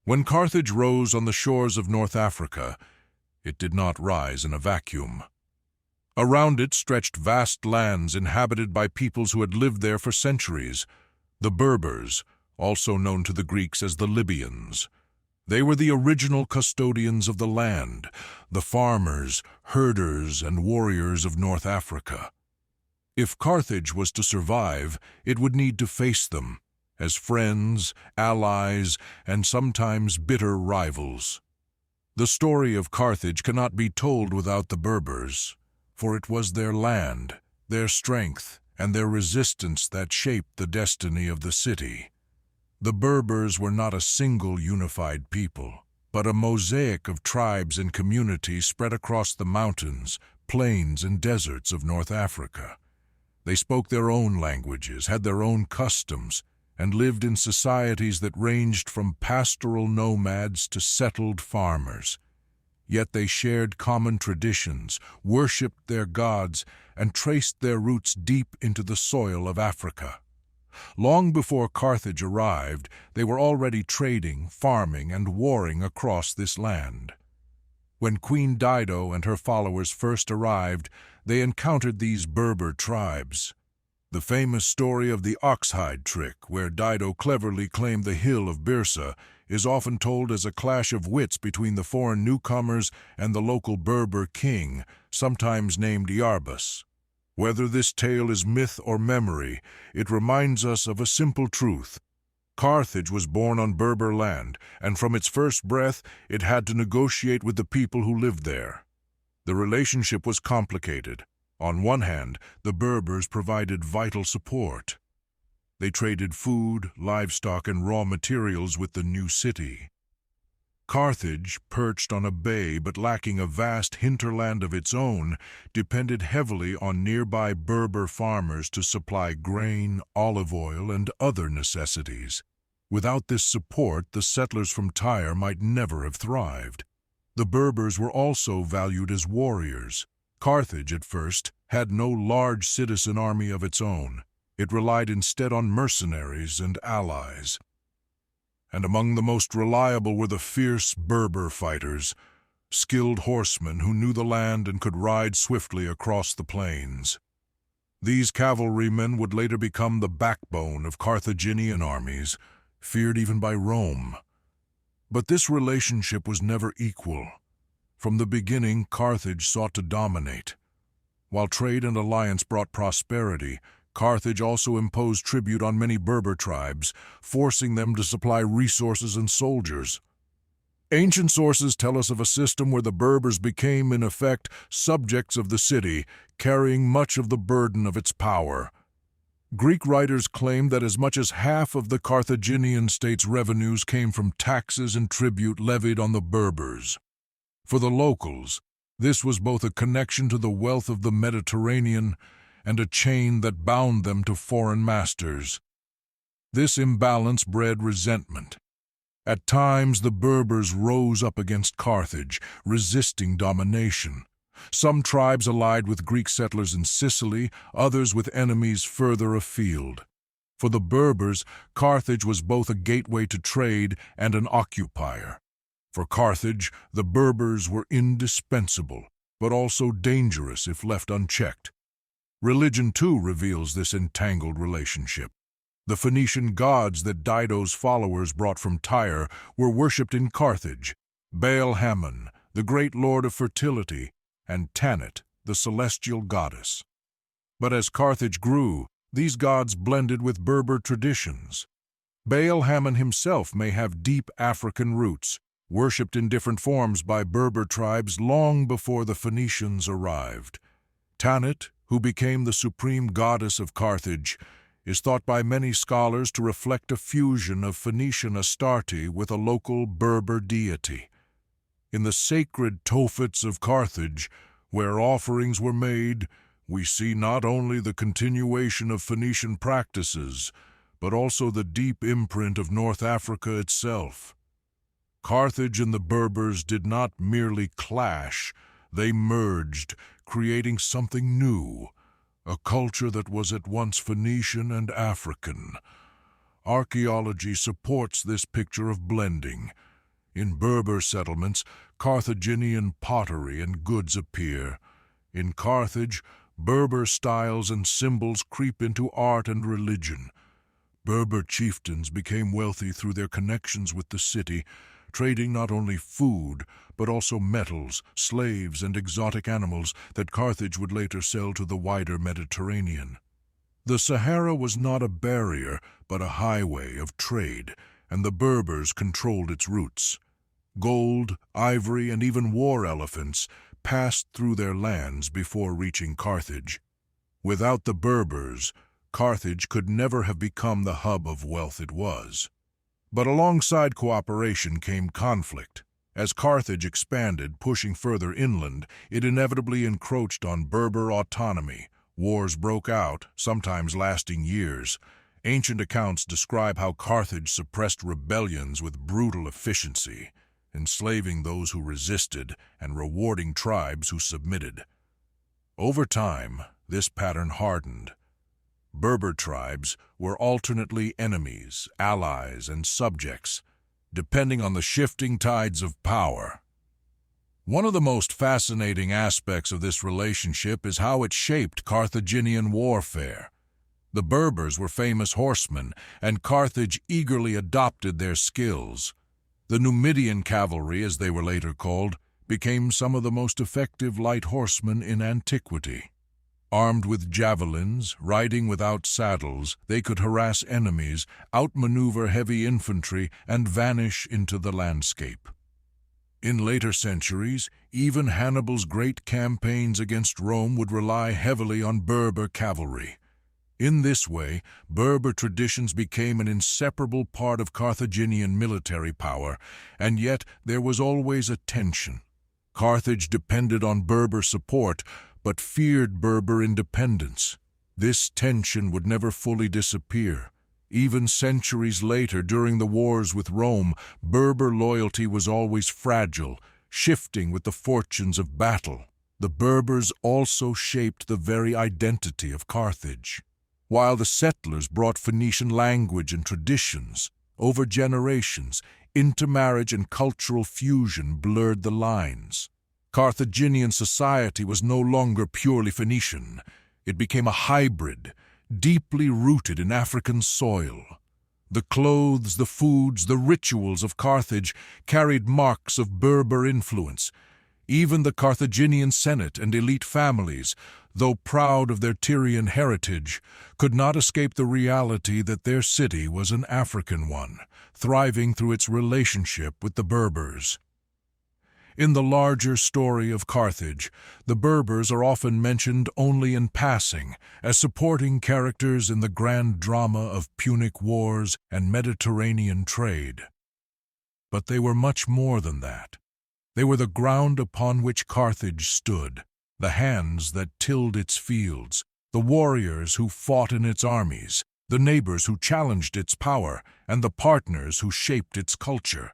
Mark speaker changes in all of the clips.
Speaker 1: When Carthage rose on the shores of North Africa, it did not rise in a vacuum. Around it stretched vast lands inhabited by peoples who had lived there for centuries. The Berbers, also known to the Greeks as the Libyans. They were the original custodians of the land, the farmers, herders, and warriors of North Africa. If Carthage was to survive, it would need to face them as friends, allies, and sometimes bitter rivals. The story of Carthage cannot be told without the Berbers, for it was their land, their strength, and their resistance that shaped the destiny of the city. The Berbers were not a single unified people, but a mosaic of tribes and communities spread across the mountains, plains, and deserts of North Africa. They spoke their own languages, had their own customs, and lived in societies that ranged from pastoral nomads to settled farmers. Yet they shared common traditions, worshipped their gods, and traced their roots deep into the soil of Africa. Long before Carthage arrived, they were already trading, farming, and warring across this land. When Queen Dido and her followers first arrived, they encountered these Berber tribes. The famous story of the oxhide trick, where Dido cleverly claimed the hill of Byrsa, is often told as a clash of wits between the foreign newcomers and the local Berber king, sometimes named Iarbas. Whether this tale is myth or memory, it reminds us of a simple truth. Carthage was born on Berber land, and from its first breath it had to negotiate with the people who lived there. The relationship was complicated. On one hand, the Berbers provided vital support. They traded food, livestock, and raw materials with the new city. Carthage, perched on a bay but lacking a vast hinterland of its own, depended heavily on nearby Berber farmers to supply grain, olive oil, and other necessities. Without this support, the settlers from Tyre might never have thrived. The Berbers were also valued as warriors. Carthage, at first, had no large citizen army of its own. It relied instead on mercenaries and allies. And among the most reliable were the fierce Berber fighters, skilled horsemen who knew the land and could ride swiftly across the plains. These cavalrymen would later become the backbone of Carthaginian armies, feared even by Rome. But this relationship was never equal. From the beginning, Carthage sought to dominate. While trade and alliance brought prosperity, Carthage also imposed tribute on many Berber tribes, forcing them to supply resources and soldiers. Ancient sources tell us of a system where the Berbers became, in effect, subjects of the city, carrying much of the burden of its power. Greek writers claim that as much as half of the Carthaginian state's revenues came from taxes and tribute levied on the Berbers. For the locals, this was both a connection to the wealth of the Mediterranean and a chain that bound them to foreign masters. This imbalance bred resentment. At times, the Berbers rose up against Carthage, resisting domination. Some tribes allied with Greek settlers in Sicily, others with enemies further afield. For the Berbers, Carthage was both a gateway to trade and an occupier. For Carthage, the Berbers were indispensable, but also dangerous if left unchecked. Religion, too, reveals this entangled relationship. The Phoenician gods that Dido's followers brought from Tyre were worshipped in Carthage: Baal-Hamon, the great lord of fertility, and Tanit, the celestial goddess. But as Carthage grew, these gods blended with Berber traditions. Baal-Hamon himself may have deep African roots, worshipped in different forms by Berber tribes long before the Phoenicians arrived. Tanit, who became the supreme goddess of Carthage, is thought by many scholars to reflect a fusion of Phoenician Astarte with a local Berber deity. In the sacred Tophets of Carthage, where offerings were made, we see not only the continuation of Phoenician practices, but also the deep imprint of North Africa itself. Carthage and the Berbers did not merely clash, they merged, creating something new, a culture that was at once Phoenician and African. Archaeology supports this picture of blending. In Berber settlements, Carthaginian pottery and goods appear. In Carthage, Berber styles and symbols creep into art and religion. Berber chieftains became wealthy through their connections with the city, trading not only food, but also metals, slaves, and exotic animals that Carthage would later sell to the wider Mediterranean. The Sahara was not a barrier, but a highway of trade, and the Berbers controlled its routes. Gold, ivory, and even war elephants passed through their lands before reaching Carthage. Without the Berbers, Carthage could never have become the hub of wealth it was. But alongside cooperation came conflict. As Carthage expanded, pushing further inland, it inevitably encroached on Berber autonomy. Wars broke out, sometimes lasting years. Ancient accounts describe how Carthage suppressed rebellions with brutal efficiency, enslaving those who resisted and rewarding tribes who submitted. Over time, this pattern hardened. Berber tribes were alternately enemies, allies, and subjects, depending on the shifting tides of power. One of the most fascinating aspects of this relationship is how it shaped Carthaginian warfare. The Berbers were famous horsemen, and Carthage eagerly adopted their skills. The Numidian cavalry, as they were later called, became some of the most effective light horsemen in antiquity. Armed with javelins, riding without saddles, they could harass enemies, outmaneuver heavy infantry, and vanish into the landscape. In later centuries, even Hannibal's great campaigns against Rome would rely heavily on Berber cavalry. In this way, Berber traditions became an inseparable part of Carthaginian military power, and yet there was always a tension. Carthage depended on Berber support, but feared Berber independence. This tension would never fully disappear. Even centuries later, during the wars with Rome, Berber loyalty was always fragile, shifting with the fortunes of battle. The Berbers also shaped the very identity of Carthage. While the settlers brought Phoenician language and traditions, over generations, intermarriage and cultural fusion blurred the lines. Carthaginian society was no longer purely Phoenician. It became a hybrid, deeply rooted in African soil. The clothes, the foods, the rituals of Carthage carried marks of Berber influence. Even the Carthaginian Senate and elite families, though proud of their Tyrian heritage, could not escape the reality that their city was an African one, thriving through its relationship with the Berbers. In the larger story of Carthage, the Berbers are often mentioned only in passing, as supporting characters in the grand drama of Punic wars and Mediterranean trade. But they were much more than that. They were the ground upon which Carthage stood, the hands that tilled its fields, the warriors who fought in its armies, the neighbors who challenged its power, and the partners who shaped its culture.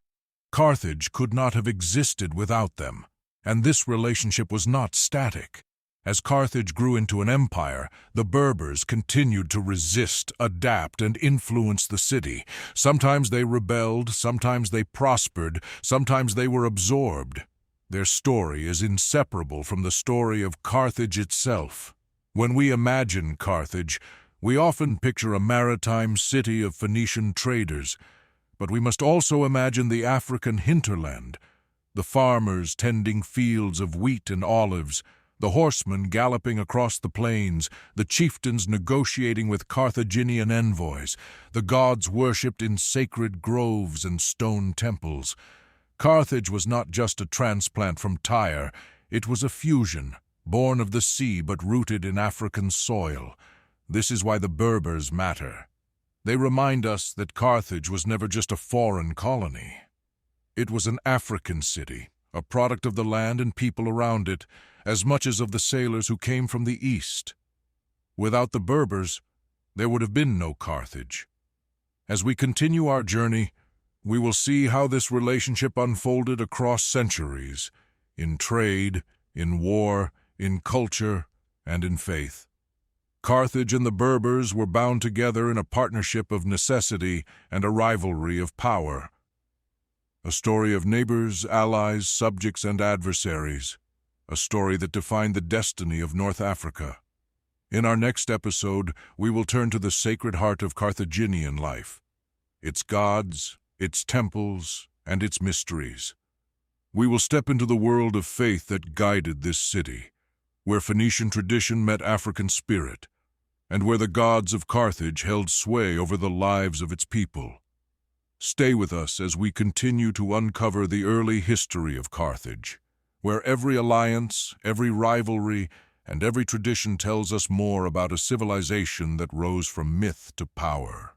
Speaker 1: Carthage could not have existed without them, and this relationship was not static. As Carthage grew into an empire, the Berbers continued to resist, adapt, and influence the city. Sometimes they rebelled, sometimes they prospered, sometimes they were absorbed. Their story is inseparable from the story of Carthage itself. When we imagine Carthage, we often picture a maritime city of Phoenician traders, but we must also imagine the African hinterland, the farmers tending fields of wheat and olives, the horsemen galloping across the plains, the chieftains negotiating with Carthaginian envoys, the gods worshipped in sacred groves and stone temples. Carthage was not just a transplant from Tyre, it was a fusion, born of the sea but rooted in African soil. This is why the Berbers matter. They remind us that Carthage was never just a foreign colony. It was an African city, a product of the land and people around it, as much as of the sailors who came from the east. Without the Berbers, there would have been no Carthage. As we continue our journey, we will see how this relationship unfolded across centuries, in trade, in war, in culture, and in faith. Carthage and the Berbers were bound together in a partnership of necessity and a rivalry of power. A story of neighbors, allies, subjects, and adversaries. A story that defined the destiny of North Africa. In our next episode, we will turn to the Sacred Heart of Carthaginian life, its gods, its temples, and its mysteries. We will step into the world of faith that guided this city, where Phoenician tradition met African spirit, and where the gods of Carthage held sway over the lives of its people. Stay with us as we continue to uncover the early history of Carthage, where every alliance, every rivalry, and every tradition tells us more about a civilization that rose from myth to power.